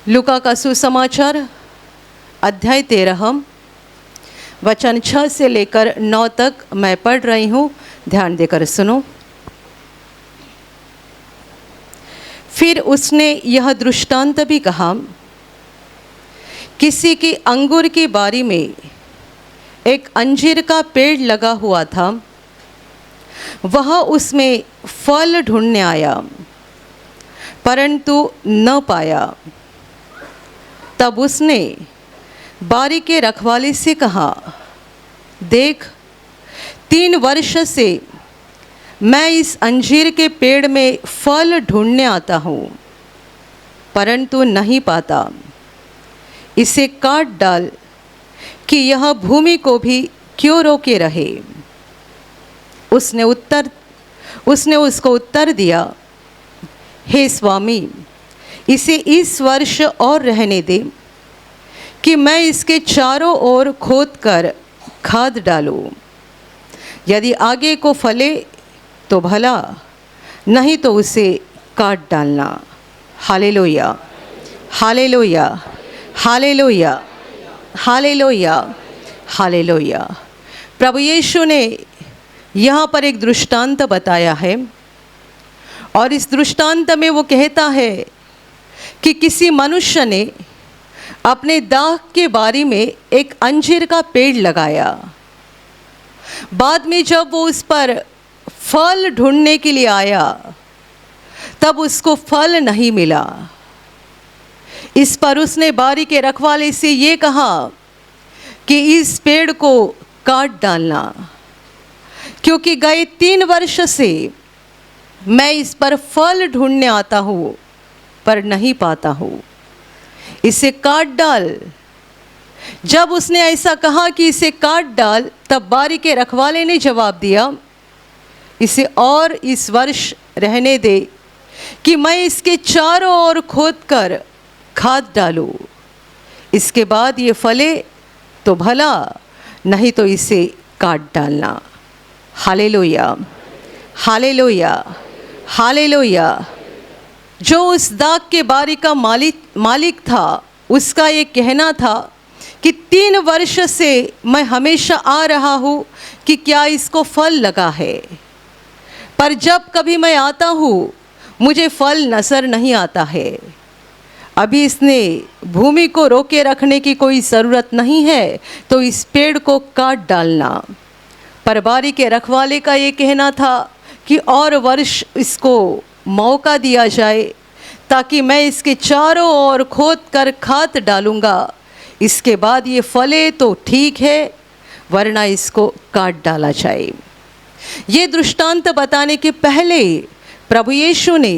लूका का सुसमाचार अध्याय 13 वचन 6 से लेकर 9 तक मैं पढ़ रही हूँ। ध्यान देकर सुनो। फिर उसने यह दृष्टांत भी कहा, किसी की अंगूर की बारी में एक अंजीर का पेड़ लगा हुआ था। वह उसमें फल ढूंढने आया परंतु न पाया। तब उसने बारी के रखवाले से कहा, देख, 3 वर्ष से मैं इस अंजीर के पेड़ में फल ढूंढने आता हूँ परंतु नहीं पाता। इसे काट डाल कि यह भूमि को भी क्यों रोके रहे। उसने उसको उत्तर दिया, हे स्वामी, इसे इस वर्ष और रहने दे कि मैं इसके चारों ओर खोद कर खाद डालूं। यदि आगे को फले तो भला, नहीं तो उसे काट डालना। Hallelujah, hallelujah, hallelujah, hallelujah, hallelujah. प्रभु यीशु ने यहाँ पर एक दृष्टांत बताया है और इस दृष्टांत में वो कहता है कि किसी मनुष्य ने अपने दाख के बारी में एक अंजीर का पेड़ लगाया। बाद में जब वो उस पर फल ढूंढने के लिए आया तब उसको फल नहीं मिला। इस पर उसने बारी के रखवाले से ये कहा कि इस पेड़ को काट डालना, क्योंकि गए 3 वर्ष से मैं इस पर फल ढूंढने आता हूँ पर नहीं पाता हूँ। इसे काट डाल। जब उसने ऐसा कहा कि इसे काट डाल, तब बारी के रखवाले ने जवाब दिया, इसे और इस वर्ष रहने दे कि मैं इसके चारों ओर खोद कर खाद डालूं। इसके बाद ये फले तो भला, नहीं तो इसे काट डालना। Hallelujah, hallelujah, hallelujah. जो उस दाग के बारी का मालिक था, उसका ये कहना था कि 3 वर्ष से मैं हमेशा आ रहा हूँ कि क्या इसको फल लगा है, पर जब कभी मैं आता हूँ मुझे फल नजर नहीं आता है। अभी इसने भूमि को रोके रखने की कोई ज़रूरत नहीं है, तो इस पेड़ को काट डालना। पर बारी के रखवाले का ये कहना था कि और वर्ष इसको मौका दिया जाए ताकि मैं इसके चारों ओर खोद कर खाद डालूंगा। इसके बाद ये फले तो ठीक है, वरना इसको काट डाला जाए। ये दृष्टांत बताने के पहले प्रभु यीशु ने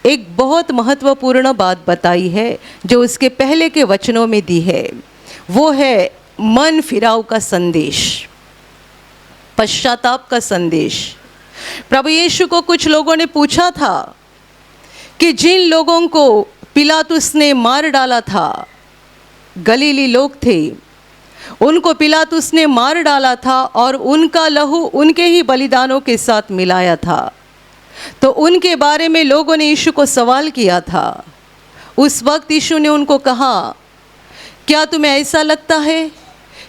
एक बहुत महत्वपूर्ण बात बताई है जो उसके पहले के वचनों में दी है। वो है मन फिराव का संदेश, पश्चाताप का संदेश। प्रभु यीशु को कुछ लोगों ने पूछा था कि जिन लोगों को पिलातुस ने मार डाला था, गलीली लोग थे, उनको पिलातुस ने मार डाला था और उनका लहू उनके ही बलिदानों के साथ मिलाया था। तो उनके बारे में लोगों ने यीशु को सवाल किया था। उस वक्त यीशु ने उनको कहा, क्या तुम्हें ऐसा लगता है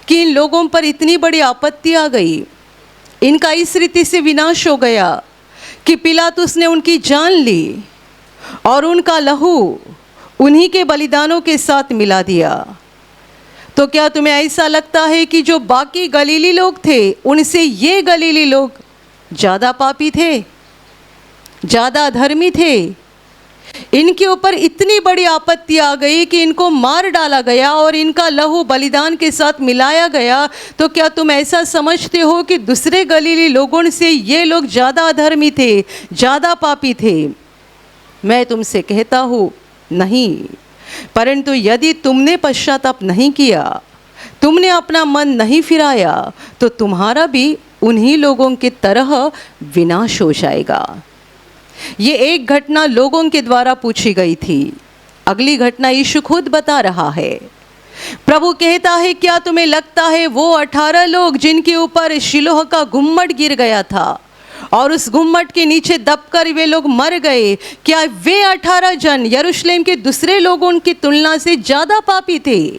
कि इन लोगों पर इतनी बड़ी आपत्ति आ गई, इनका इस रीति से विनाश हो गया कि पिलातुस ने उनकी जान ली और उनका लहू उन्हीं के बलिदानों के साथ मिला दिया? तो क्या तुम्हें ऐसा लगता है कि जो बाकी गलीली लोग थे उनसे ये गलीली लोग ज़्यादा पापी थे, ज़्यादा अधर्मी थे? इनके ऊपर इतनी बड़ी आपत्ति आ गई कि इनको मार डाला गया और इनका लहू बलिदान के साथ मिलाया गया। तो क्या तुम ऐसा समझते हो कि दूसरे गलीली लोगों से ये लोग ज़्यादा अधर्मी थे, ज़्यादा पापी थे? मैं तुमसे कहता हूँ नहीं, परंतु यदि तुमने पश्चाताप नहीं किया, तुमने अपना मन नहीं फिराया, तो तुम्हारा भी उन्हीं लोगों की तरह विनाश हो जाएगा। ये एक घटना लोगों के द्वारा पूछी गई थी। अगली घटना यीशु खुद बता रहा है। प्रभु कहता है, क्या तुम्हें लगता है वो 18 लोग जिनके ऊपर शिलोह का गुम्मट गिर गया था और उस गुम्मट के नीचे दबकर वे लोग मर गए, क्या वे 18 जन यरूशलेम के दूसरे लोगों की तुलना से ज़्यादा पापी थे?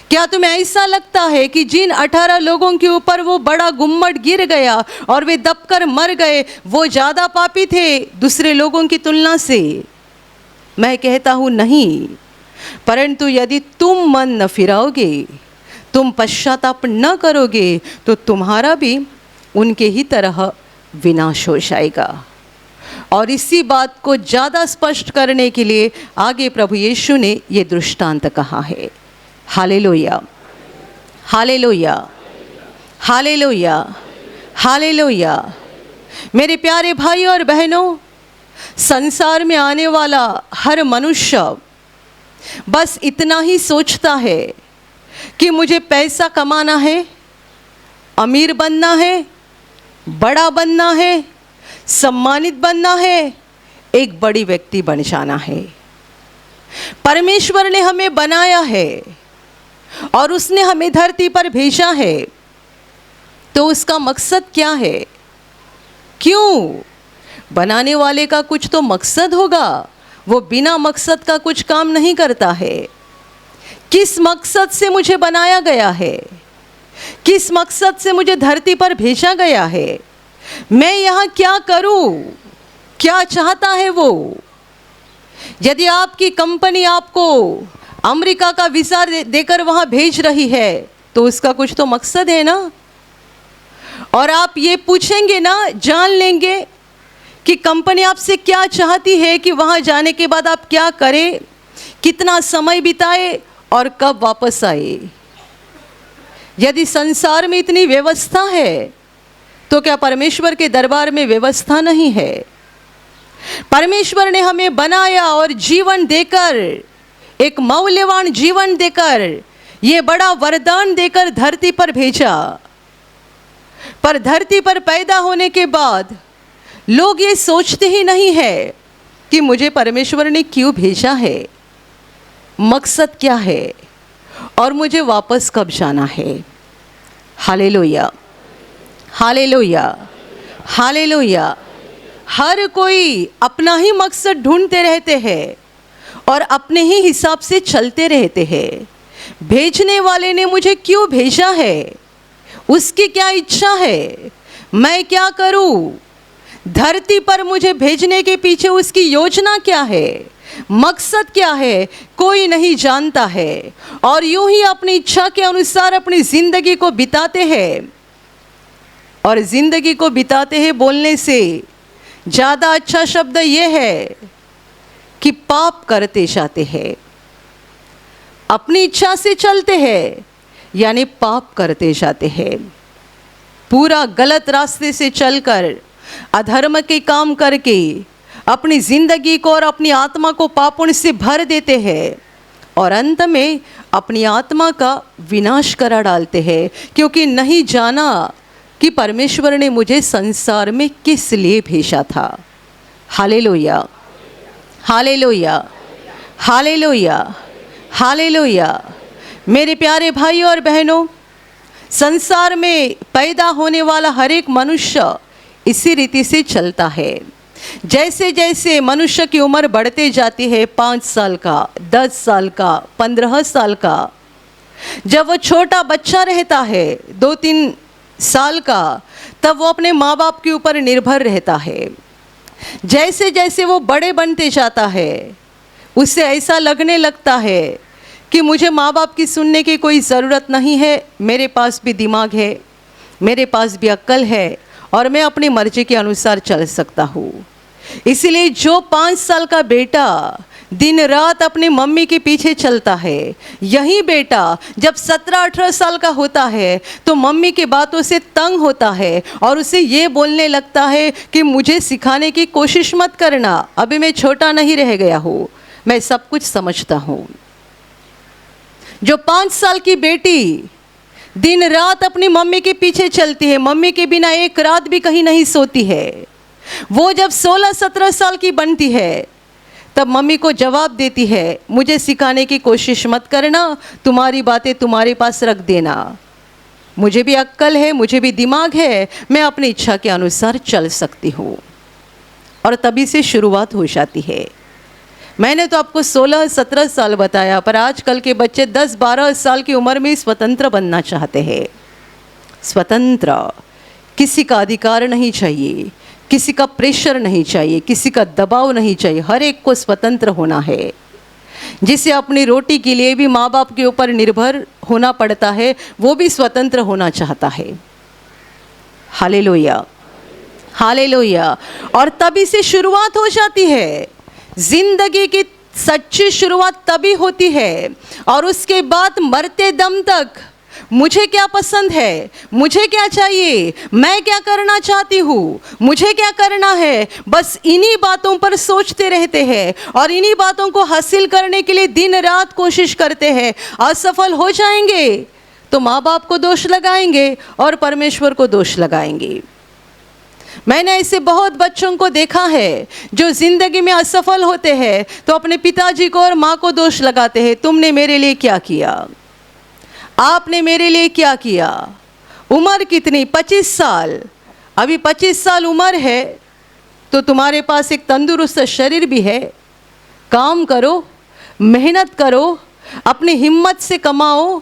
क्या तुम्हें ऐसा लगता है कि जिन 18 लोगों के ऊपर वो बड़ा गुम्मट गिर गया और वे दबकर मर गए, वो ज़्यादा पापी थे दूसरे लोगों की तुलना से? मैं कहता हूँ नहीं, परंतु यदि तुम मन न फिराओगे, तुम पश्चाताप न करोगे, तो तुम्हारा भी उनके ही तरह विनाश हो जाएगा। और इसी बात को ज़्यादा स्पष्ट करने के लिए आगे प्रभु यीशु ने ये दृष्टांत कहा है। Hallelujah, hallelujah, hallelujah, hallelujah. मेरे प्यारे भाई और बहनों, संसार में आने वाला हर मनुष्य बस इतना ही सोचता है कि मुझे पैसा कमाना है, अमीर बनना है, बड़ा बनना है, सम्मानित बनना है, एक बड़ी व्यक्ति बन जाना है। परमेश्वर ने हमें बनाया है और उसने हमें धरती पर भेजा है, तो उसका मकसद क्या है? क्यों? बनाने वाले का कुछ तो मकसद होगा, वो बिना मकसद का कुछ काम नहीं करता है। किस मकसद से मुझे बनाया गया है? किस मकसद से मुझे धरती पर भेजा गया है? मैं यहाँ क्या करूँ? क्या चाहता है वो? यदि आपकी कंपनी आपको अमेरिका का वीज़ा देकर वहाँ भेज रही है, तो उसका कुछ तो मकसद है ना। और आप ये पूछेंगे ना, जान लेंगे कि कंपनी आपसे क्या चाहती है, कि वहाँ जाने के बाद आप क्या करें, कितना समय बिताए और कब वापस आए। यदि संसार में इतनी व्यवस्था है, तो क्या परमेश्वर के दरबार में व्यवस्था नहीं है? परमेश्वर ने हमें बनाया और जीवन देकर, एक मौल्यवान जीवन देकर, ये बड़ा वरदान देकर धरती पर भेजा। पर धरती पर पैदा होने के बाद लोग ये सोचते ही नहीं है कि मुझे परमेश्वर ने क्यों भेजा है, मकसद क्या है और मुझे वापस कब जाना है। Hallelujah, hallelujah, hallelujah. हर कोई अपना ही मकसद ढूंढते रहते हैं और अपने ही हिसाब से चलते रहते हैं। भेजने वाले ने मुझे क्यों भेजा है, उसकी क्या इच्छा है, मैं क्या करूं, धरती पर मुझे भेजने के पीछे उसकी योजना क्या है, मकसद क्या है, कोई नहीं जानता है। और यूं ही अपनी इच्छा के अनुसार अपनी ज़िंदगी को बिताते हैं। और ज़िंदगी को बिताते हैं बोलने से ज़्यादा अच्छा शब्द ये है कि पाप करते जाते हैं। अपनी इच्छा से चलते हैं, यानी पाप करते जाते हैं। पूरा गलत रास्ते से चलकर, अधर्म के काम करके अपनी ज़िंदगी को और अपनी आत्मा को पापों से भर देते हैं और अंत में अपनी आत्मा का विनाश करा डालते हैं, क्योंकि नहीं जाना कि परमेश्वर ने मुझे संसार में किस लिए भेजा था। Hallelujah, hallelujah, hallelujah, hallelujah. मेरे प्यारे भाई और बहनों, संसार में पैदा होने वाला हर एक मनुष्य इसी रीति से चलता है। जैसे जैसे मनुष्य की उम्र बढ़ते जाती है, 5 साल का, 10 साल का, 15 साल का, जब वो छोटा बच्चा रहता है 2-3 साल का, तब वो अपने माँ बाप के ऊपर निर्भर रहता है। जैसे जैसे वो बड़े बनते जाता है, उससे ऐसा लगने लगता है कि मुझे माँ बाप की सुनने की कोई ज़रूरत नहीं है, मेरे पास भी दिमाग है, मेरे पास भी अक्ल है और मैं अपनी मर्जी के अनुसार चल सकता हूँ। इसलिए जो 5 साल का बेटा दिन रात अपनी मम्मी के पीछे चलता है, यही बेटा जब 17-18 साल का होता है तो मम्मी की बातों से तंग होता है और उसे ये बोलने लगता है कि मुझे सिखाने की कोशिश मत करना, अभी मैं छोटा नहीं रह गया हूँ, मैं सब कुछ समझता हूँ। जो 5 साल की बेटी दिन रात अपनी मम्मी के पीछे चलती है, मम्मी के बिना एक रात भी कहीं नहीं सोती है, वो जब 16-17 साल की बनती है तब मम्मी को जवाब देती है, मुझे सिखाने की कोशिश मत करना, तुम्हारी बातें तुम्हारे पास रख देना, मुझे भी अक्ल है, मुझे भी दिमाग है, मैं अपनी इच्छा के अनुसार चल सकती हूँ। और तभी से शुरुआत हो जाती है। मैंने तो आपको 16-17 साल बताया, पर आजकल के बच्चे 10-12 साल की उम्र में स्वतंत्र बनना चाहते हैं। स्वतंत्र, किसी का अधिकार नहीं चाहिए, किसी का प्रेशर नहीं चाहिए, किसी का दबाव नहीं चाहिए, हर एक को स्वतंत्र होना है। जिसे अपनी रोटी के लिए भी माँ बाप के ऊपर निर्भर होना पड़ता है, वो भी स्वतंत्र होना चाहता है। Hallelujah, hallelujah. और तभी से शुरुआत हो जाती है। जिंदगी की सच्ची शुरुआत तभी होती है। और उसके बाद मरते दम तक मुझे क्या पसंद है, मुझे क्या चाहिए, मैं क्या करना चाहती हूँ, मुझे क्या करना है, बस इन्हीं बातों पर सोचते रहते हैं और इन्हीं बातों को हासिल करने के लिए दिन रात कोशिश करते हैं। असफल हो जाएंगे तो माँ बाप को दोष लगाएंगे और परमेश्वर को दोष लगाएंगे। मैंने ऐसे बहुत बच्चों को देखा है जो जिंदगी में असफल होते हैं तो अपने पिताजी को और माँ को दोष लगाते हैं। तुमने मेरे लिए क्या किया, आपने मेरे लिए क्या किया। उम्र कितनी, 25 साल, अभी 25 साल उम्र है तो तुम्हारे पास एक तंदुरुस्त शरीर भी है। काम करो, मेहनत करो, अपनी हिम्मत से कमाओ।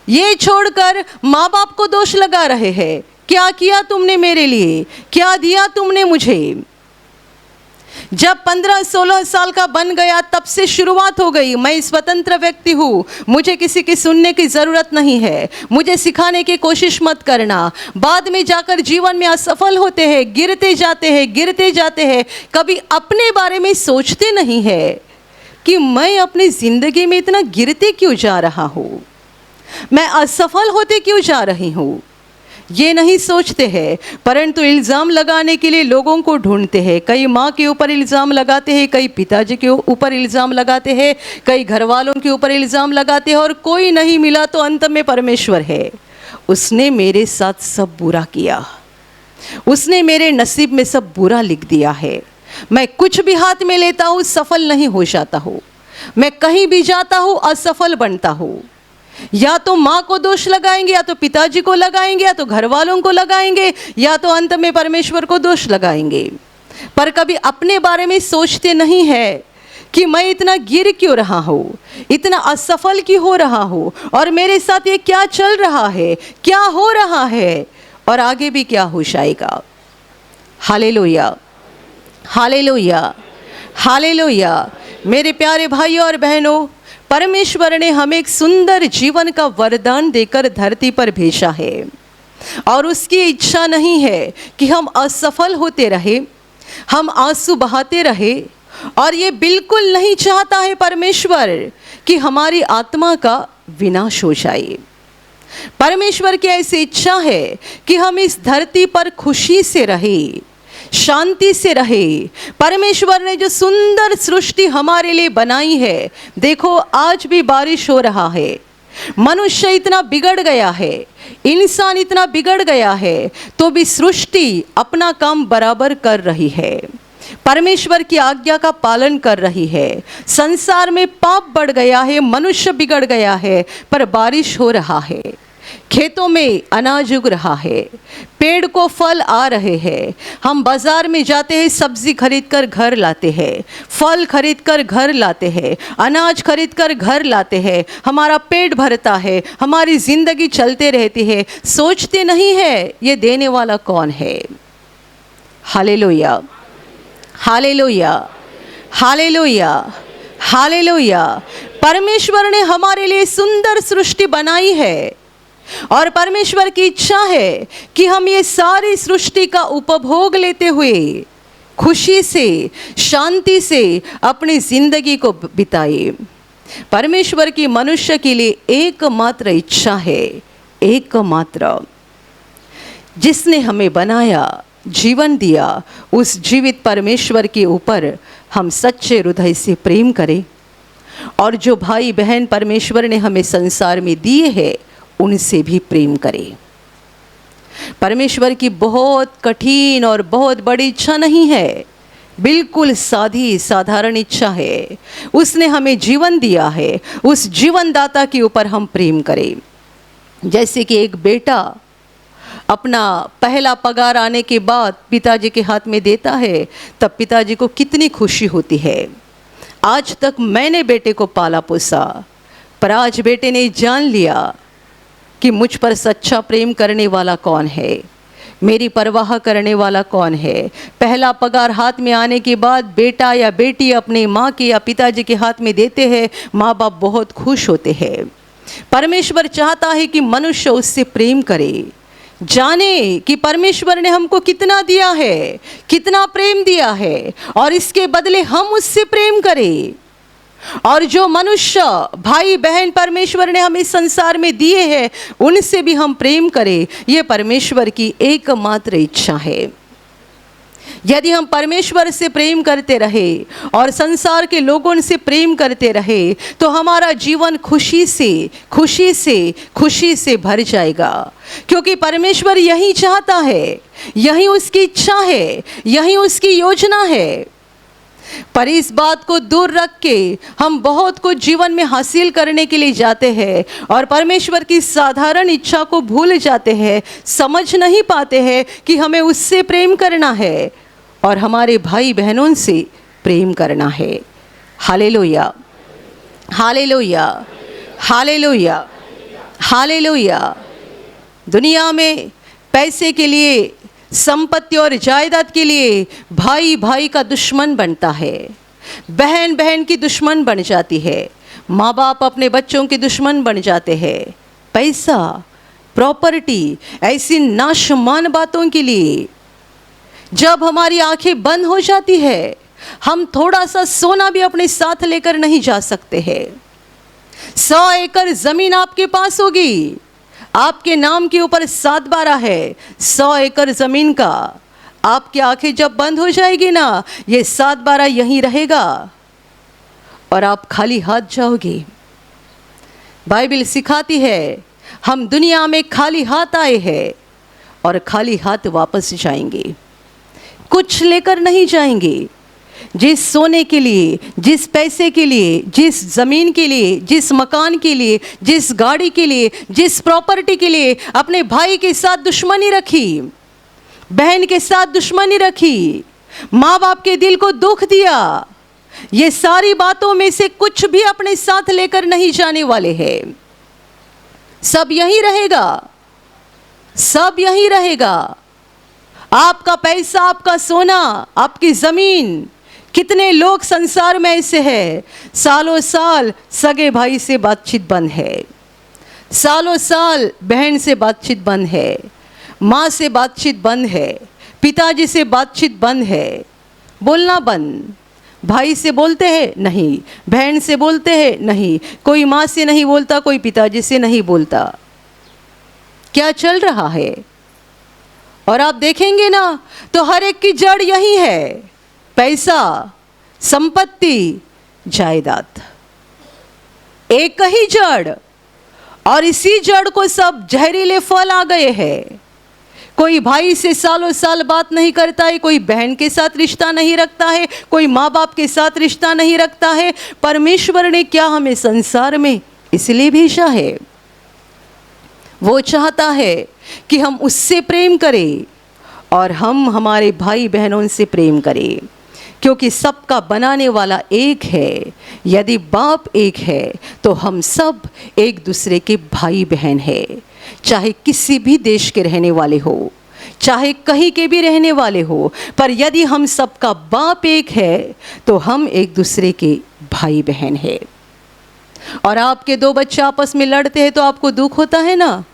ये छोड़कर माँ बाप को दोष लगा रहे हैं। क्या किया तुमने मेरे लिए, क्या दिया तुमने मुझे। जब 15-16 साल का बन गया तब से शुरुआत हो गई। मैं स्वतंत्र व्यक्ति हूँ, मुझे किसी की सुनने की ज़रूरत नहीं है, मुझे सिखाने की कोशिश मत करना। बाद में जाकर जीवन में असफल होते हैं, गिरते जाते हैं, गिरते जाते हैं। कभी अपने बारे में सोचते नहीं है कि मैं अपनी ज़िंदगी में इतना गिरते क्यों जा रहा हूँ, मैं असफल होते क्यों जा रही हूँ। ये नहीं सोचते हैं, परंतु इल्ज़ाम लगाने के लिए लोगों को ढूंढते हैं। कई माँ के ऊपर इल्ज़ाम लगाते हैं, कई पिताजी के ऊपर इल्ज़ाम लगाते हैं, कई घर वालों के ऊपर इल्ज़ाम लगाते हैं और कोई नहीं मिला तो अंत में परमेश्वर है। उसने मेरे साथ सब बुरा किया, उसने मेरे नसीब में सब बुरा लिख दिया है। मैं कुछ भी हाथ में लेता हूँ सफल नहीं हो जाता हूँ, मैं कहीं भी जाता हूँ असफल बनता हूँ। या तो माँ को दोष लगाएंगे, या तो पिताजी को लगाएंगे, या तो घर वालों को लगाएंगे, या तो अंत में परमेश्वर को दोष लगाएंगे। पर कभी अपने बारे में सोचते नहीं है कि मैं इतना गिर क्यों रहा हूँ, इतना असफल क्यों हो रहा हूँ, और मेरे साथ ये क्या चल रहा है, क्या हो रहा है, और आगे भी क्या हो जाएगा। Hallelujah, hallelujah, hallelujah. मेरे प्यारे भाइयों और बहनों, परमेश्वर ने हमें एक सुंदर जीवन का वरदान देकर धरती पर भेजा है और उसकी इच्छा नहीं है कि हम असफल होते रहे, हम आंसू बहाते रहे। और ये बिल्कुल नहीं चाहता है परमेश्वर कि हमारी आत्मा का विनाश हो जाए। परमेश्वर की ऐसी इच्छा है कि हम इस धरती पर खुशी से रहें, शांति से रहे। परमेश्वर ने जो सुंदर सृष्टि हमारे लिए बनाई है, देखो आज भी बारिश हो रहा है। मनुष्य इतना बिगड़ गया है, इंसान इतना बिगड़ गया है, तो भी सृष्टि अपना काम बराबर कर रही है, परमेश्वर की आज्ञा का पालन कर रही है। संसार में पाप बढ़ गया है, मनुष्य बिगड़ गया है, पर बारिश हो रहा है, खेतों में अनाज उग रहा है, पेड़ को फल आ रहे हैं। हम बाजार में जाते हैं, सब्जी खरीद कर घर लाते हैं, फल खरीद कर घर लाते हैं, अनाज खरीद कर घर लाते हैं। हमारा पेट भरता है, हमारी जिंदगी चलते रहती है। सोचते नहीं है ये देने वाला कौन है। Hallelujah, hallelujah, hallelujah, hallelujah. परमेश्वर ने हमारे लिए सुंदर सृष्टि बनाई है और परमेश्वर की इच्छा है कि हम ये सारी सृष्टि का उपभोग लेते हुए खुशी से, शांति से अपनी जिंदगी को बिताए। परमेश्वर की मनुष्य के लिए एकमात्र इच्छा है, एकमात्र, जिसने हमें बनाया, जीवन दिया, उस जीवित परमेश्वर के ऊपर हम सच्चे हृदय से प्रेम करें और जो भाई बहन परमेश्वर ने हमें संसार में दिए हैं उनसे भी प्रेम करें। परमेश्वर की बहुत कठिन और बहुत बड़ी इच्छा नहीं है, बिल्कुल सादी साधारण इच्छा है। उसने हमें जीवन दिया है, उस जीवन दाता के ऊपर हम प्रेम करें। जैसे कि एक बेटा अपना पहला पगार आने के बाद पिताजी के हाथ में देता है, तब पिताजी को कितनी खुशी होती है। आज तक मैंने बेटे को पाला पोसा, पर आज बेटे ने जान लिया कि मुझ पर सच्चा प्रेम करने वाला कौन है, मेरी परवाह करने वाला कौन है। पहला पगार हाथ में आने के बाद बेटा या बेटी अपने माँ के या पिताजी के हाथ में देते हैं, माँ बाप बहुत खुश होते हैं। परमेश्वर चाहता है कि मनुष्य उससे प्रेम करे, जाने कि परमेश्वर ने हमको कितना दिया है, कितना प्रेम दिया है, और इसके बदले हम उससे प्रेम करें। और जो मनुष्य भाई बहन परमेश्वर ने हमें संसार में दिए हैं, उनसे भी हम प्रेम करें। ये परमेश्वर की एकमात्र इच्छा है। यदि हम परमेश्वर से प्रेम करते रहे और संसार के लोगों से प्रेम करते रहे, तो हमारा जीवन खुशी से भर जाएगा। क्योंकि परमेश्वर यही चाहता है, यही उसकी इच्छा है, यही उसकी योजना है। पर इस बात को दूर रख के हम बहुत कुछ जीवन में हासिल करने के लिए जाते हैं और परमेश्वर की साधारण इच्छा को भूल जाते हैं, समझ नहीं पाते हैं कि हमें उससे प्रेम करना है और हमारे भाई बहनों से प्रेम करना है। Hallelujah, hallelujah, hallelujah, hallelujah. दुनिया में पैसे के लिए, संपत्ति और जायदाद के लिए भाई भाई का दुश्मन बनता है, बहन बहन की दुश्मन बन जाती है, माँ बाप अपने बच्चों के दुश्मन बन जाते हैं। पैसा, प्रॉपर्टी, ऐसी नाशमान बातों के लिए जब हमारी आंखें बंद हो जाती है, हम थोड़ा सा सोना भी अपने साथ लेकर नहीं जा सकते हैं। 100 एकड़ जमीन आपके पास होगी, आपके नाम के ऊपर 7/12 है, 100 एकड़ जमीन का। आपकी आंखें जब बंद हो जाएगी ना, ये 7/12 यहीं रहेगा और आप खाली हाथ जाओगे। बाइबल सिखाती है हम दुनिया में खाली हाथ आए हैं और खाली हाथ वापस जाएंगे, कुछ लेकर नहीं जाएंगे। जिस सोने के लिए, जिस पैसे के लिए, जिस ज़मीन के लिए, जिस मकान के लिए, जिस गाड़ी के लिए, जिस प्रॉपर्टी के लिए अपने भाई के साथ दुश्मनी रखी, बहन के साथ दुश्मनी रखी, माँ बाप के दिल को दुख दिया, ये सारी बातों में से कुछ भी अपने साथ लेकर नहीं जाने वाले हैं। सब यहीं रहेगा, सब यहीं रहेगा। आपका पैसा, आपका सोना, आपकी ज़मीन। कितने लोग संसार में ऐसे हैं, सालों साल सगे भाई से बातचीत बंद है, सालों साल बहन से बातचीत बंद है, माँ से बातचीत बंद है, पिताजी से बातचीत बंद है, बोलना बंद। भाई से बोलते हैं नहीं, बहन से बोलते हैं नहीं, कोई माँ से नहीं बोलता, कोई पिताजी से नहीं बोलता। क्या चल रहा है? और आप देखेंगे ना तो हर एक की जड़ यही है, पैसा, संपत्ति, जायदाद, एक ही जड़। और इसी जड़ को सब जहरीले फल आ गए हैं। कोई भाई से सालों साल बात नहीं करता है, कोई बहन के साथ रिश्ता नहीं रखता है, कोई माँ बाप के साथ रिश्ता नहीं रखता है। परमेश्वर ने क्या हमें संसार में इसलिए भेजा है? वो चाहता है कि हम उससे प्रेम करें और हम हमारे भाई बहनों से प्रेम करें, क्योंकि सबका बनाने वाला एक है। यदि बाप एक है तो हम सब एक दूसरे के भाई बहन हैं, चाहे किसी भी देश के रहने वाले हो, चाहे कहीं के भी रहने वाले हो। पर यदि हम सबका बाप एक है तो हम एक दूसरे के भाई बहन हैं। और आपके 2 बच्चे आपस में लड़ते हैं तो आपको दुख होता है ना?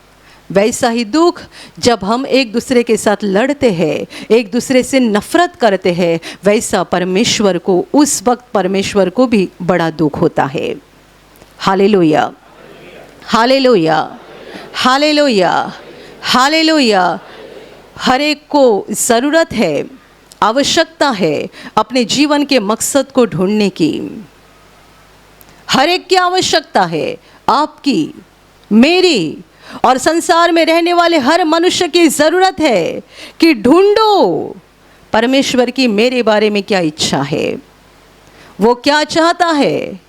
वैसा ही दुख जब हम एक दूसरे के साथ लड़ते हैं, एक दूसरे से नफरत करते हैं, वैसा परमेश्वर को, उस वक्त परमेश्वर को भी बड़ा दुख होता है। Hallelujah, hallelujah, hallelujah, hallelujah. हर एक को ज़रूरत है, आवश्यकता है अपने जीवन के मकसद को ढूंढने की। हर एक की आवश्यकता है, आपकी, मेरी और संसार में रहने वाले हर मनुष्य की ज़रूरत है कि ढूंढो परमेश्वर की मेरे बारे में क्या इच्छा है, वो क्या चाहता है,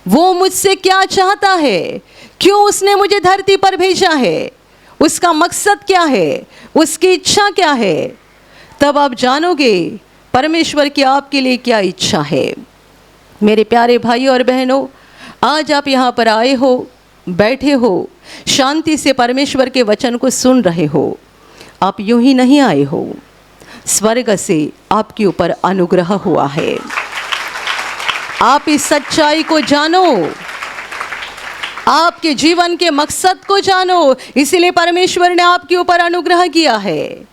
वो मुझसे क्या चाहता है, क्यों उसने मुझे धरती पर भेजा है, उसका मकसद क्या है, उसकी इच्छा क्या है, तब आप जानोगे परमेश्वर की आपके लिए क्या इच्छा है। मेरे प्यारे भाई और बहनों, आज आप यहाँ पर आए हो, बैठे हो, शांति से परमेश्वर के वचन को सुन रहे हो। आप यूं ही नहीं आए हो, स्वर्ग से आपके ऊपर अनुग्रह हुआ है। आप इस सच्चाई को जानो, आपके जीवन के मकसद को जानो, इसलिए परमेश्वर ने आपके ऊपर अनुग्रह किया है।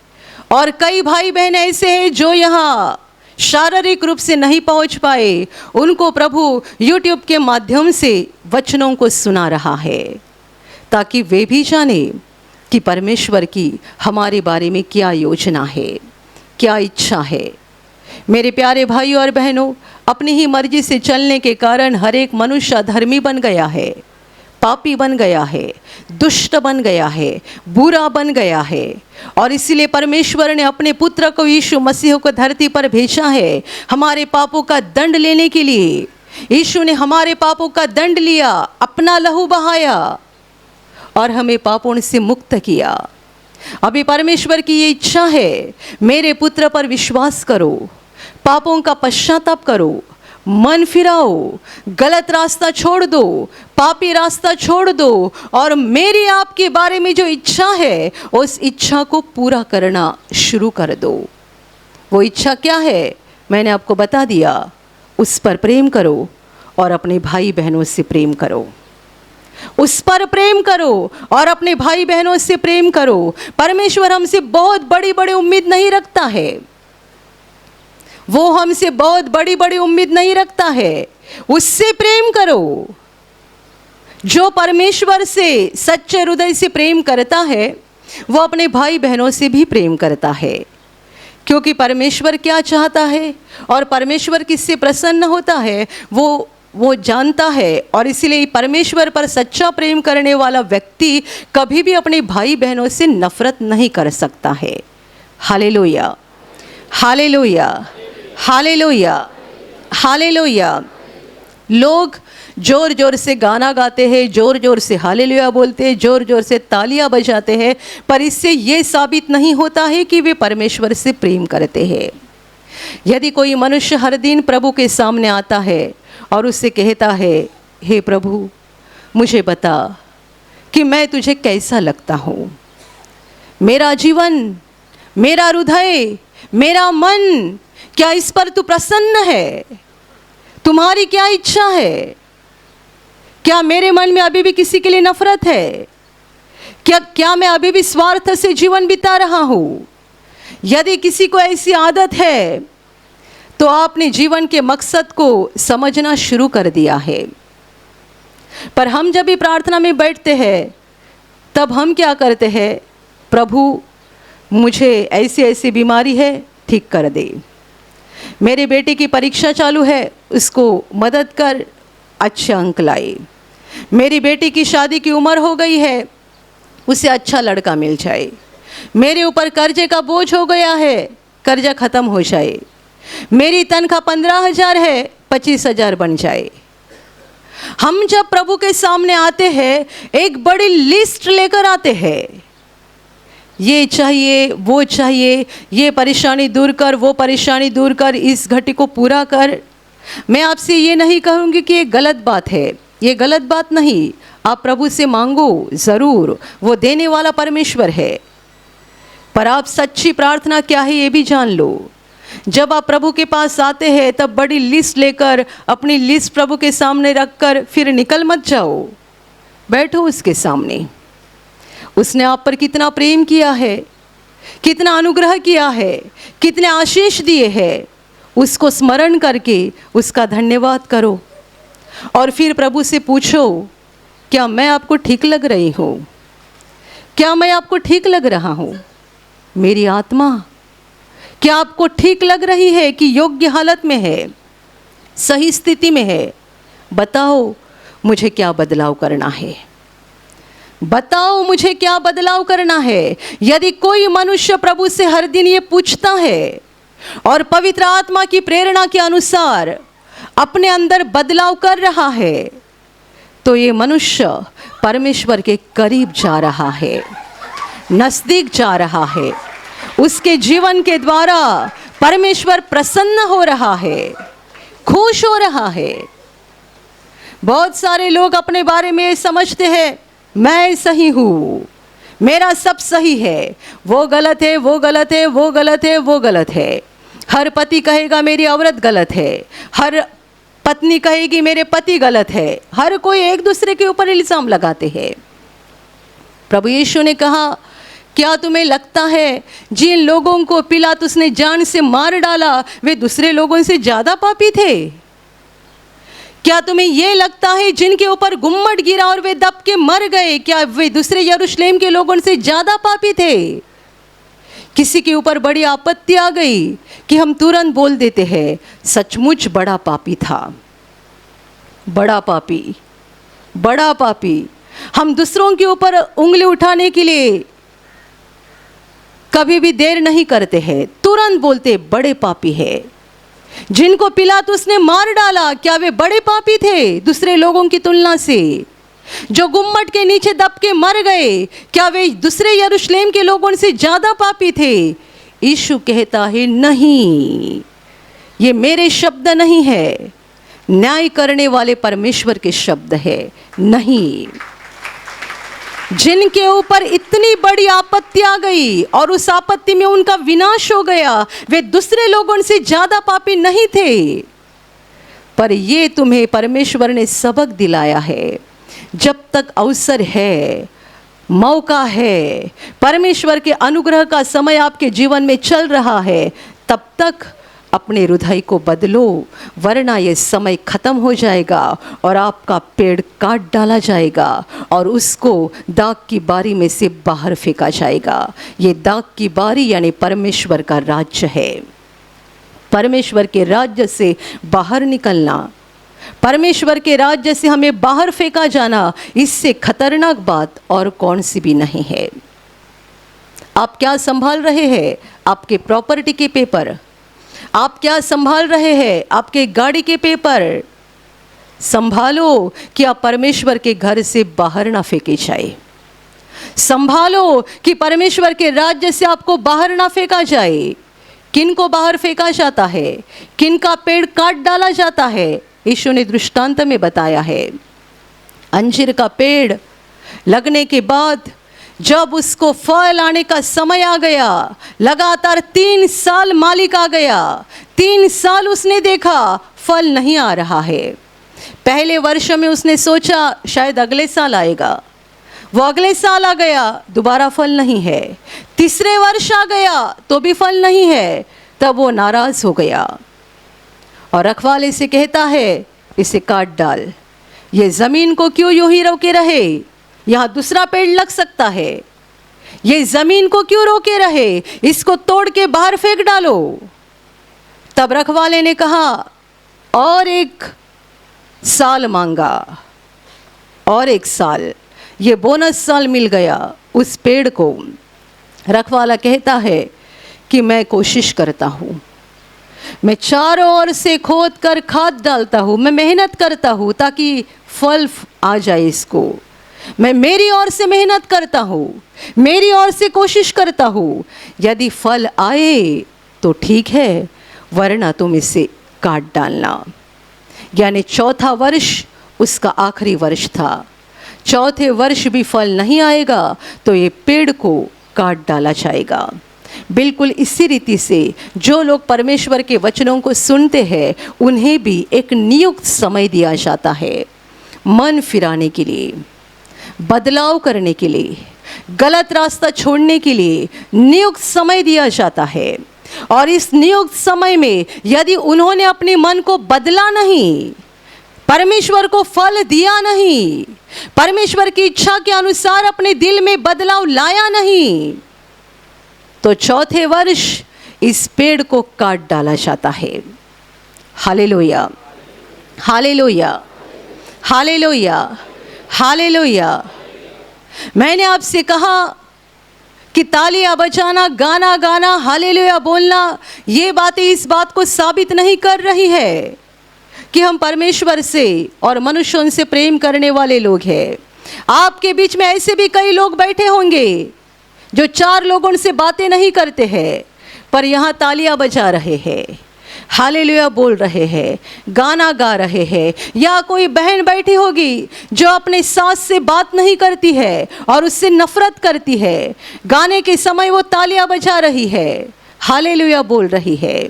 और कई भाई बहन ऐसे हैं जो यहाँ शारीरिक रूप से नहीं पहुंच पाए, उनको प्रभु YouTube के माध्यम से वचनों को सुना रहा है, ताकि वे भी जाने कि परमेश्वर की हमारे बारे में क्या योजना है, क्या इच्छा है। मेरे प्यारे भाई और बहनों, अपनी ही मर्जी से चलने के कारण हर एक मनुष्य अधर्मी बन गया है, पापी बन गया है, दुष्ट बन गया है, बुरा बन गया है। और इसलिए परमेश्वर ने अपने पुत्र को यीशु मसीह को धरती पर भेजा है हमारे पापों का दंड लेने के लिए। यीशु ने हमारे पापों का दंड लिया, अपना लहू बहाया और हमें पापों से मुक्त किया। अभी परमेश्वर की ये इच्छा है, मेरे पुत्र पर विश्वास करो, पापों का पश्चाताप करो, मन फिराओ, गलत रास्ता छोड़ दो, पापी रास्ता छोड़ दो और मेरी आपके बारे में जो इच्छा है उस इच्छा को पूरा करना शुरू कर दो। वो इच्छा क्या है मैंने आपको बता दिया, उस पर प्रेम करो और अपने भाई बहनों से प्रेम करो, उस पर प्रेम करो और अपने भाई बहनों से प्रेम करो। परमेश्वर हमसे बहुत बड़ी बड़ी उम्मीद नहीं रखता है, वो हमसे बहुत बड़ी बड़ी उम्मीद नहीं रखता है। उससे प्रेम करो, जो परमेश्वर से सच्चे हृदय से प्रेम करता है वो अपने भाई बहनों से भी प्रेम करता है। क्योंकि परमेश्वर क्या चाहता है और परमेश्वर किससे प्रसन्न होता है वो जानता है। और इसलिए परमेश्वर पर सच्चा प्रेम करने वाला व्यक्ति कभी भी अपने भाई बहनों से नफरत नहीं कर सकता है। Hallelujah, hallelujah, hallelujah, hallelujah. लोग जोर जोर से गाना गाते हैं, जोर जोर से हालेलुया बोलते हैं, जोर जोर से तालियां बजाते हैं, पर इससे ये साबित नहीं होता है कि वे परमेश्वर से प्रेम करते हैं। यदि कोई मनुष्य हर दिन प्रभु के सामने आता है और उससे कहता है, हे प्रभु मुझे बता कि मैं तुझे कैसा लगता हूँ, मेरा जीवन, मेरा हृदय, मेरा मन, क्या इस पर तू प्रसन्न है, तुम्हारी क्या इच्छा है, क्या मेरे मन में अभी भी किसी के लिए नफरत है, क्या मैं अभी भी स्वार्थ से जीवन बिता रहा हूँ। यदि किसी को ऐसी आदत है तो आपने जीवन के मकसद को समझना शुरू कर दिया है। पर हम जब भी प्रार्थना में बैठते हैं तब हम क्या करते हैं, प्रभु मुझे ऐसी ऐसी बीमारी है, ठीक कर दे, मेरे बेटे की परीक्षा चालू है, उसको मदद कर, अच्छे अंक लाए, मेरी बेटी की शादी की उम्र हो गई है, उसे अच्छा लड़का मिल जाए, मेरे ऊपर कर्जे का बोझ हो गया है, कर्जा ख़त्म हो जाए, मेरी तनख्वाह 15,000 है, 25,000 बन जाए। हम जब प्रभु के सामने आते हैं एक बड़ी लिस्ट लेकर आते हैं, ये चाहिए, वो चाहिए, ये परेशानी दूर कर, वो परेशानी दूर कर, इस घटी को पूरा कर। मैं आपसे ये नहीं कहूँगी कि ये गलत बात है, ये गलत बात नहीं, आप प्रभु से मांगो ज़रूर, वो देने वाला परमेश्वर है। पर आप सच्ची प्रार्थना क्या है ये भी जान लो। जब आप प्रभु के पास आते हैं तब बड़ी लिस्ट लेकर, अपनी लिस्ट प्रभु के सामने रखकर फिर निकल मत जाओ, बैठो उसके सामने। उसने आप पर कितना प्रेम किया है, कितना अनुग्रह किया है, कितने आशीष दिए हैं, उसको स्मरण करके उसका धन्यवाद करो। और फिर प्रभु से पूछो, क्या मैं आपको ठीक लग रही हूँ, क्या मैं आपको ठीक लग रहा हूँ, मेरी आत्मा क्या आपको ठीक लग रही है कि योग्य हालत में है, सही स्थिति में है। बताओ मुझे क्या बदलाव करना है, बताओ मुझे क्या बदलाव करना है। यदि कोई मनुष्य प्रभु से हर दिन ये पूछता है और पवित्र आत्मा की प्रेरणा के अनुसार अपने अंदर बदलाव कर रहा है, तो ये मनुष्य परमेश्वर के करीब जा रहा है, नज़दीक जा रहा है। उसके जीवन के द्वारा परमेश्वर प्रसन्न हो रहा है, खुश हो रहा है। बहुत सारे लोग अपने बारे में समझते हैं मैं सही हूँ, मेरा सब सही है, वो गलत है, वो गलत है, वो गलत है, वो गलत है। हर पति कहेगा मेरी औरत गलत है, हर पत्नी कहेगी मेरे पति गलत है। हर कोई एक दूसरे के ऊपर इल्ज़ाम लगाते हैं। प्रभु यीशु ने कहा क्या तुम्हें लगता है जिन लोगों को पिलातुस ने जान से मार डाला वे दूसरे लोगों से ज़्यादा पापी थे? क्या तुम्हें यह लगता है जिनके ऊपर गुम्मट गिरा और वे दब के मर गए, क्या वे दूसरे यरूशलेम के लोगों से ज़्यादा पापी थे? किसी के ऊपर बड़ी आपत्ति आ गई कि हम तुरंत बोल देते हैं सचमुच बड़ा पापी था, बड़ा पापी, बड़ा पापी। हम दूसरों के ऊपर उंगली उठाने के लिए कभी भी देर नहीं करते हैं, तुरंत बोलते बड़े पापी है। जिनको पिलातुस ने मार डाला क्या वे बड़े पापी थे दूसरे लोगों की तुलना से? जो गुम्मट के नीचे दब के मर गए क्या वे दूसरे यरूशलेम के लोगों से ज़्यादा पापी थे? यीशु कहता है नहीं, ये मेरे शब्द नहीं है, न्याय करने वाले परमेश्वर के शब्द है। नहीं, जिनके ऊपर इतनी बड़ी आपत्ति आ गई और उस आपत्ति में उनका विनाश हो गया वे दूसरे लोगों से ज़्यादा पापी नहीं थे। पर ये तुम्हें परमेश्वर ने सबक दिलाया है, जब तक अवसर है, मौका है, परमेश्वर के अनुग्रह का समय आपके जीवन में चल रहा है, तब तक अपने हृदय को बदलो, वरना ये समय खत्म हो जाएगा और आपका पेड़ काट डाला जाएगा और उसको दाग की बारी में से बाहर फेंका जाएगा। ये दाग की बारी यानी परमेश्वर का राज्य है। परमेश्वर के राज्य से बाहर निकलना, परमेश्वर के राज्य से हमें बाहर फेंका जाना, इससे खतरनाक बात और कौन सी भी नहीं है। आप क्या संभाल रहे हैं? आपके प्रॉपर्टी के पेपर। आप क्या संभाल रहे हैं? आपके गाड़ी के पेपर। संभालो कि आप परमेश्वर के घर से बाहर ना फेंके जाए। संभालो कि परमेश्वर के राज्य से आपको बाहर ना फेंका जाए। किन को बाहर फेंका जाता है? किन का पेड़ काट डाला जाता है? यीशु ने दृष्टांत में बताया है। अंजीर का पेड़ लगने के बाद जब उसको फल आने का समय आ गया, लगातार 3 साल मालिक आ गया, 3 साल उसने देखा फल नहीं आ रहा है। पहले वर्ष में उसने सोचा शायद अगले साल आएगा, वो अगले साल आ गया, दोबारा फल नहीं है। तीसरे वर्ष आ गया तो भी फल नहीं है, तब वो नाराज हो गया और रखवाले से कहता है इसे काट डाल, ये ज़मीन को क्यों यूं ही रोके रहे, यहाँ दूसरा पेड़ लग सकता है, ये ज़मीन को क्यों रोके रहे, इसको तोड़ के बाहर फेंक डालो। तब रखवाले ने कहा और 1 साल मांगा, और 1 साल, ये बोनस साल मिल गया उस पेड़ को। रखवाला कहता है कि मैं कोशिश करता हूँ, मैं चारों ओर से खोद कर खाद डालता हूँ, मैं मेहनत करता हूँ ताकि फल आ जाए इसको। मैं मेरी ओर से मेहनत करता हूँ, मेरी ओर से कोशिश करता हूँ, यदि फल आए तो ठीक है, वरना तुम इसे काट डालना। यानी चौथा वर्ष उसका आखिरी वर्ष था। चौथे वर्ष भी फल नहीं आएगा तो ये पेड़ को काट डाला जाएगा। बिल्कुल इसी रीति से जो लोग परमेश्वर के वचनों को सुनते हैं उन्हें भी एक नियुक्त समय दिया जाता है, मन फिराने के लिए, बदलाव करने के लिए, गलत रास्ता छोड़ने के लिए नियुक्त समय दिया जाता है। और इस नियुक्त समय में यदि उन्होंने अपने मन को बदला नहीं, परमेश्वर को फल दिया नहीं, परमेश्वर की इच्छा के अनुसार अपने दिल में बदलाव लाया नहीं, तो चौथे वर्ष इस पेड़ को काट डाला जाता है। Hallelujah, hallelujah, hallelujah, hallelujah. मैंने आपसे कहा कि तालियां बजाना, गाना गाना, हालेलुया बोलना, ये बातें इस बात को साबित नहीं कर रही है कि हम परमेश्वर से और मनुष्यों से प्रेम करने वाले लोग हैं। आपके बीच में ऐसे भी कई लोग बैठे होंगे जो 4 लोगों से बातें नहीं करते हैं, पर यहाँ तालियां बजा रहे हैं, हालेलुया बोल रहे हैं, गाना गा रहे हैं। या कोई बहन बैठी होगी जो अपने सास से बात नहीं करती है और उससे नफरत करती है, गाने के समय वो तालियां बजा रही है, हालेलुया बोल रही है।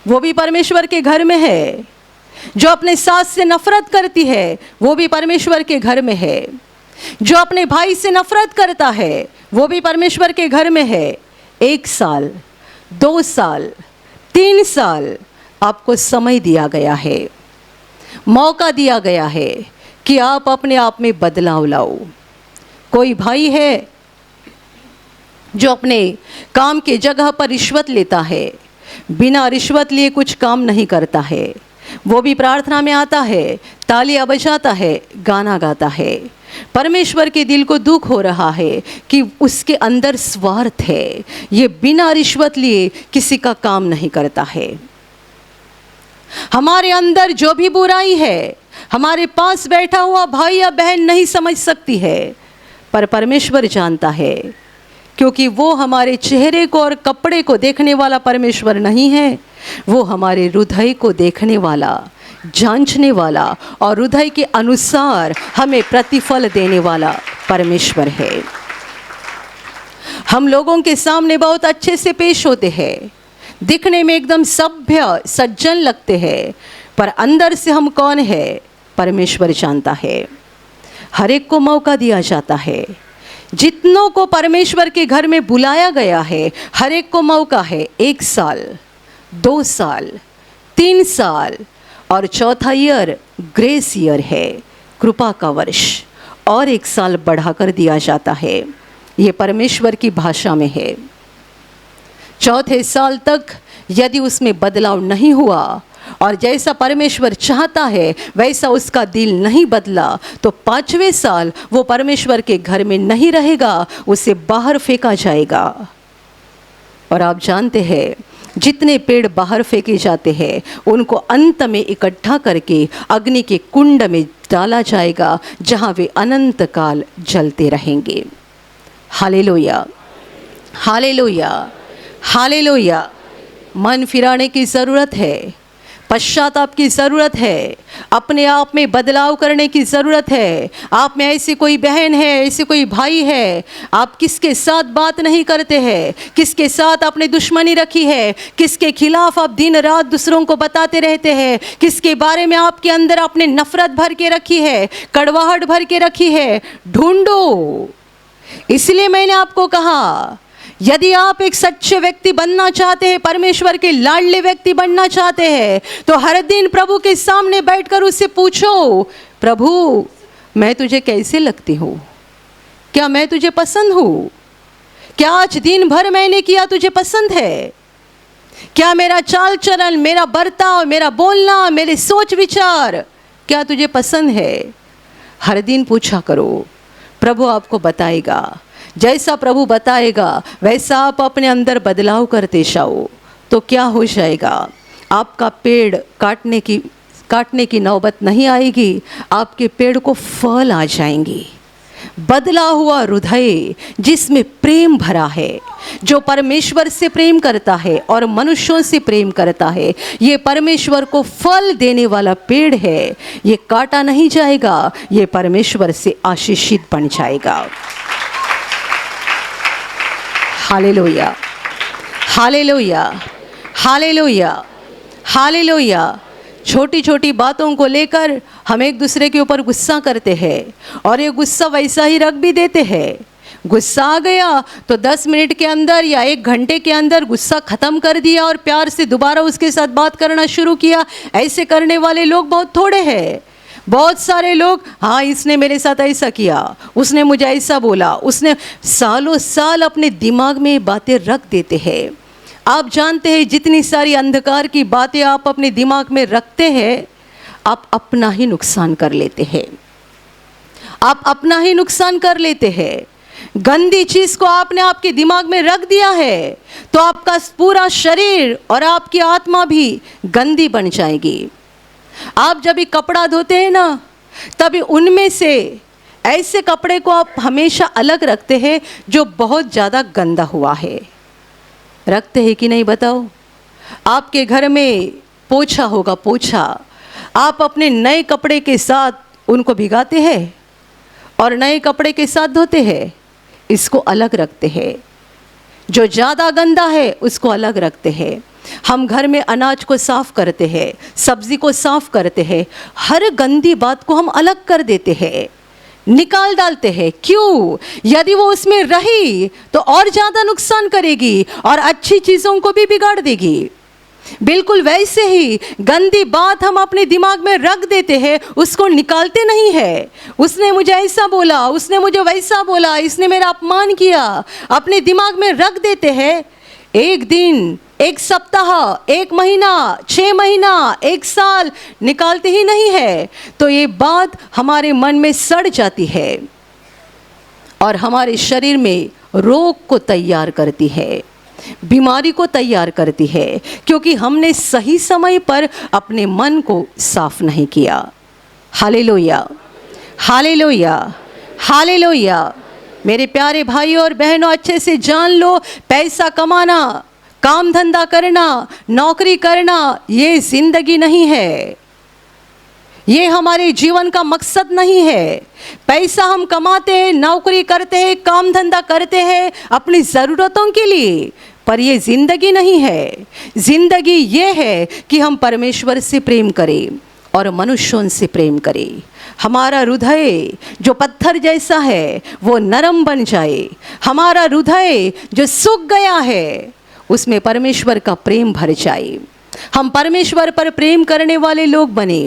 वो भी परमेश्वर के घर में है। जो अपने सास से नफरत करती है वो भी परमेश्वर के घर में है। जो अपने भाई से नफरत करता है वो भी परमेश्वर के घर में है। 1 साल, 2 साल, 3 साल आपको समय दिया गया है, मौका दिया गया है कि आप अपने आप में बदलाव लाओ। कोई भाई है जो अपने काम के जगह पर रिश्वत लेता है, बिना रिश्वत लिए कुछ काम नहीं करता है, वो भी प्रार्थना में आता है, तालियां बजाता है, गाना गाता है। परमेश्वर के दिल को दुख हो रहा है कि उसके अंदर स्वार्थ है, ये बिना रिश्वत लिए किसी का काम नहीं करता है। हमारे अंदर जो भी बुराई है हमारे पास बैठा हुआ भाई या बहन नहीं समझ सकती है, पर परमेश्वर जानता है, क्योंकि वो हमारे चेहरे को और कपड़े को देखने वाला परमेश्वर नहीं है, वो हमारे हृदय को देखने वाला, जांचने वाला और हृदय के अनुसार हमें प्रतिफल देने वाला परमेश्वर है। हम लोगों के सामने बहुत अच्छे से पेश होते हैं, दिखने में एकदम सभ्य सज्जन लगते हैं, पर अंदर से हम कौन है परमेश्वर जानता है। हर एक को मौका दिया जाता है। जितनों को परमेश्वर के घर में बुलाया गया है हर एक को मौका है। 1 साल, 2 साल, 3 साल और चौथा ईयर ग्रेस ईयर है, कृपा का वर्ष, और 1 साल बढ़ाकर दिया जाता है। ये परमेश्वर की भाषा में है। चौथे साल तक यदि उसमें बदलाव नहीं हुआ और जैसा परमेश्वर चाहता है वैसा उसका दिल नहीं बदला, तो 5वें साल वो परमेश्वर के घर में नहीं रहेगा, उसे बाहर फेंका जाएगा। और आप जानते हैं जितने पेड़ बाहर फेंके जाते हैं उनको अंत में इकट्ठा करके अग्नि के कुंड में डाला जाएगा, जहां वे अनंत काल जलते रहेंगे। Hallelujah, hallelujah, hallelujah. मन फिराने की ज़रूरत है, पश्चाताप की ज़रूरत है, अपने आप में बदलाव करने की ज़रूरत है। आप में ऐसी कोई बहन है, ऐसे कोई भाई है, आप किसके साथ बात नहीं करते हैं, किसके साथ आपने दुश्मनी रखी है, किसके खिलाफ आप दिन रात दूसरों को बताते रहते हैं, किसके बारे में आपके अंदर आपने नफरत भर के रखी है, कड़वाहट भर के रखी है, ढूंढो। इसलिए मैंने आपको कहा, यदि आप एक सच्चे व्यक्ति बनना चाहते हैं, परमेश्वर के लाडले व्यक्ति बनना चाहते हैं, तो हर दिन प्रभु के सामने बैठकर उससे पूछो, प्रभु मैं तुझे कैसे लगती हूँ? क्या मैं तुझे पसंद हूँ? क्या आज दिन भर मैंने किया तुझे पसंद है? क्या मेरा चाल चलन, मेरा बर्ताव, मेरा बोलना, मेरे सोच विचार क्या तुझे पसंद है? हर दिन पूछा करो, प्रभु आपको बताएगा। जैसा प्रभु बताएगा वैसा आप अपने अंदर बदलाव करते जाओ, तो क्या हो जाएगा, आपका पेड़ काटने की नौबत नहीं आएगी, आपके पेड़ को फल आ जाएंगे। बदला हुआ हृदय जिसमें प्रेम भरा है, जो परमेश्वर से प्रेम करता है और मनुष्यों से प्रेम करता है, ये परमेश्वर को फल देने वाला पेड़ है। ये काटा नहीं जाएगा, ये परमेश्वर से आशीषित बन जाएगा। Hallelujah, hallelujah, hallelujah, hallelujah. छोटी छोटी बातों को लेकर हम एक दूसरे के ऊपर गुस्सा करते हैं और ये गुस्सा वैसा ही रख भी देते हैं। गुस्सा आ गया तो 10 मिनट के अंदर या 1 घंटे के अंदर गुस्सा ख़त्म कर दिया और प्यार से दोबारा उसके साथ बात करना शुरू किया। ऐसे करने वाले लोग बहुत थोड़े हैं। बहुत सारे लोग, हाँ इसने मेरे साथ ऐसा किया, उसने मुझे ऐसा बोला, उसने सालों साल अपने दिमाग में बातें रख देते हैं। आप जानते हैं जितनी सारी अंधकार की बातें आप अपने दिमाग में रखते हैं, आप अपना ही नुकसान कर लेते हैं। आप अपना ही नुकसान कर लेते हैं। गंदी चीज़ को आपने आपके दिमाग में रख दिया है तो आपका पूरा शरीर और आपकी आत्मा भी गंदी बन जाएगी। आप जब भी कपड़ा धोते हैं ना, तभी उनमें से ऐसे कपड़े को आप हमेशा अलग रखते हैं जो बहुत ज़्यादा गंदा हुआ है। रखते हैं कि नहीं बताओ? आपके घर में पोछा होगा, पोछा, आप अपने नए कपड़े के साथ उनको भिगाते हैं और नए कपड़े के साथ धोते हैं, इसको अलग रखते हैं। जो ज़्यादा गंदा है उसको अलग रखते हैं। हम घर में अनाज को साफ़ करते हैं, सब्ज़ी को साफ़ करते हैं, हर गंदी बात को हम अलग कर देते हैं, निकाल डालते हैं। क्यों? यदि वो उसमें रही तो और ज़्यादा नुकसान करेगी और अच्छी चीज़ों को भी बिगाड़ देगी। बिल्कुल वैसे ही गंदी बात हम अपने दिमाग में रख देते हैं, उसको निकालते नहीं है। उसने मुझे ऐसा बोला, उसने मुझे वैसा बोला, इसने मेरा अपमान किया, अपने दिमाग में रख देते हैं। एक दिन, एक सप्ताह, एक महीना, 6 महीना, 1 साल निकालते ही नहीं है तो ये बात हमारे मन में सड़ जाती है और हमारे शरीर में रोग को तैयार करती है, बीमारी को तैयार करती है, क्योंकि हमने सही समय पर अपने मन को साफ नहीं किया। Hallelujah, hallelujah, hallelujah. मेरे प्यारे भाइयों और बहनों, अच्छे से जान लो, पैसा कमाना, काम धंधा करना, नौकरी करना, ये जिंदगी नहीं है, ये हमारे जीवन का मकसद नहीं है। पैसा हम कमाते हैं, नौकरी करते हैं, काम धंधा करते हैं अपनी ज़रूरतों के लिए, पर ये ज़िंदगी नहीं है। ज़िंदगी ये है कि हम परमेश्वर से प्रेम करें और मनुष्यों से प्रेम करें। हमारा हृदय जो पत्थर जैसा है वो नरम बन जाए। हमारा हृदय जो सूख गया है उसमें परमेश्वर का प्रेम भर जाए। हम परमेश्वर पर प्रेम करने वाले लोग बने,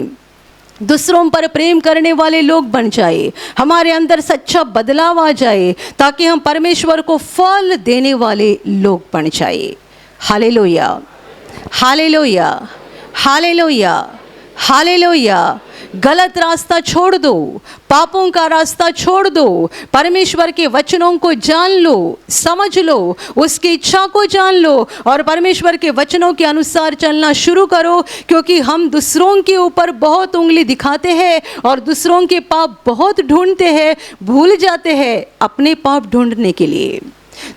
दूसरों पर प्रेम करने वाले लोग बन जाए, हमारे अंदर सच्चा बदलाव आ जाए, ताकि हम परमेश्वर को फल देने वाले लोग बन जाए। Hallelujah, hallelujah, hallelujah, hallelujah. गलत रास्ता छोड़ दो, पापों का रास्ता छोड़ दो, परमेश्वर के वचनों को जान लो, समझ लो, उसकी इच्छा को जान लो और परमेश्वर के वचनों के अनुसार चलना शुरू करो। क्योंकि हम दूसरों के ऊपर बहुत उंगली दिखाते हैं और दूसरों के पाप बहुत ढूंढते हैं, भूल जाते हैं अपने पाप ढूंढने के लिए।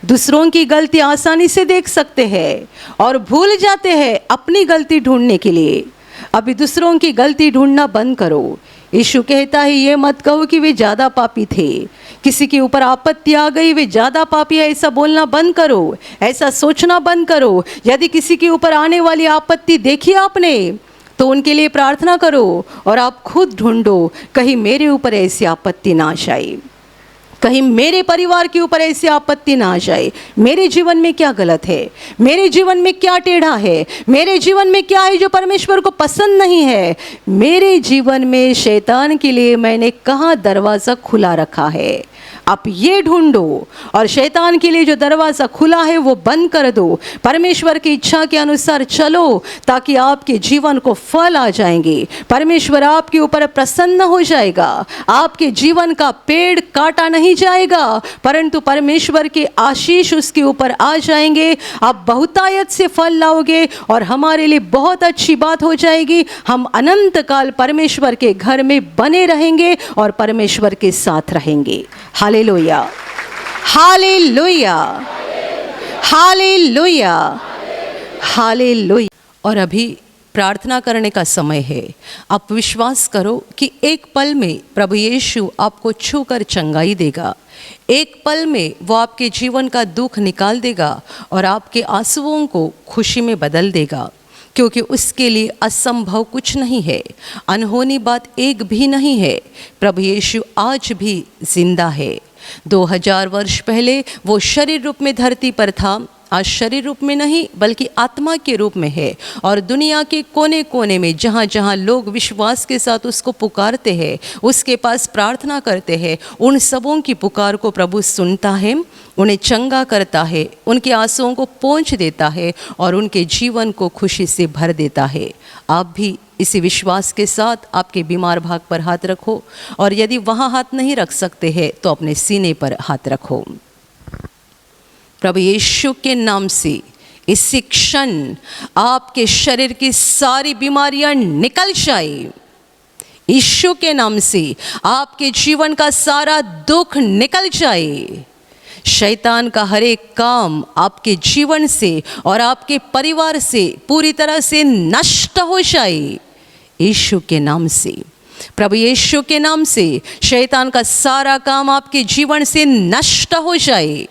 दूसरों की गलती आसानी से देख सकते हैं और भूल जाते हैं अपनी गलती ढूंढने के लिए। अभी दूसरों की गलती ढूंढना बंद करो। यीशु कहता है ये मत कहो कि वे ज़्यादा पापी थे, किसी के ऊपर आपत्ति आ गई वे ज़्यादा पापी है, ऐसा बोलना बंद करो, ऐसा सोचना बंद करो। यदि किसी के ऊपर आने वाली आपत्ति देखी आपने तो उनके लिए प्रार्थना करो और आप खुद ढूंढो, कहीं मेरे ऊपर ऐसी आपत्ति ना जाए, कहीं मेरे परिवार के ऊपर ऐसी आपत्ति ना आ जाए। मेरे जीवन में क्या गलत है, मेरे जीवन में क्या टेढ़ा है, मेरे जीवन में क्या है जो परमेश्वर को पसंद नहीं है, मेरे जीवन में शैतान के लिए मैंने कहाँ दरवाज़ा खुला रखा है। आप ये ढूंढो और शैतान के लिए जो दरवाज़ा खुला है वो बंद कर दो। परमेश्वर की इच्छा के अनुसार चलो ताकि आपके जीवन को फल आ जाएंगे, परमेश्वर आपके ऊपर प्रसन्न हो जाएगा, आपके जीवन का पेड़ काटा नहीं जाएगा परंतु परमेश्वर के आशीष उसके ऊपर आ जाएंगे। आप बहुतायत से फल लाओगे और हमारे लिए बहुत अच्छी बात हो जाएगी। हम अनंत काल परमेश्वर के घर में बने रहेंगे और परमेश्वर के साथ रहेंगे। Hallelujah, hallelujah, hallelujah, hallelujah. और अभी प्रार्थना करने का समय है। आप विश्वास करो कि एक पल में प्रभु यीशु आपको छूकर चंगाई देगा, एक पल में वो आपके जीवन का दुख निकाल देगा और आपके आंसुओं को खुशी में बदल देगा, क्योंकि उसके लिए असंभव कुछ नहीं है, अनहोनी बात एक भी नहीं है। प्रभु यीशु आज भी जिंदा है। 2000 वर्ष पहले वो शरीर रूप में धरती पर था, आज शरीर रूप में नहीं बल्कि आत्मा के रूप में है और दुनिया के कोने कोने में जहाँ जहाँ लोग विश्वास के साथ उसको पुकारते हैं, उसके पास प्रार्थना करते हैं, उन सबों की पुकार को प्रभु सुनता है, उन्हें चंगा करता है, उनके आंसुओं को पोंछ देता है और उनके जीवन को खुशी से भर देता है। आप भी इसी विश्वास के साथ आपके बीमार भाग पर हाथ रखो और यदि वहाँ हाथ नहीं रख सकते हैं तो अपने सीने पर हाथ रखो। प्रभु यीशु के नाम से इसी क्षण आपके शरीर की सारी बीमारियां निकल जाए। यीशु के नाम से आपके जीवन का सारा दुख निकल जाए। शैतान का हर एक काम आपके जीवन से और आपके परिवार से पूरी तरह से नष्ट हो जाए यीशु के नाम से। प्रभु यीशु के नाम से शैतान का सारा काम आपके जीवन से नष्ट हो जाए।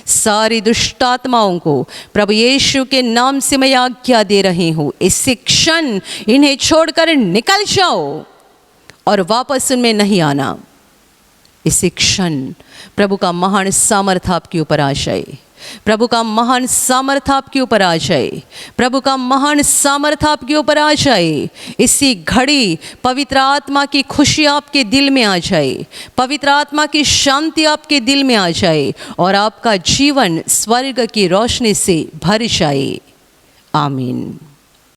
सारी दुष्ट आत्माओं को प्रभु यीशु के नाम से मैं आज्ञा दे रही हूँ, इसी क्षण इन्हें छोड़कर निकल जाओ और वापस उनमें नहीं आना। इसी क्षण प्रभु का महान सामर्थ आपके ऊपर आ जाए। प्रभु का महान सामर्थ आपके ऊपर आ जाए। प्रभु का महान सामर्थ आपके ऊपर आ जाए। इसी घड़ी पवित्र आत्मा की खुशी आपके दिल में आ जाए। पवित्र आत्मा की शांति आपके दिल में आ जाए और आपका जीवन स्वर्ग की रोशनी से भर जाए। आमीन।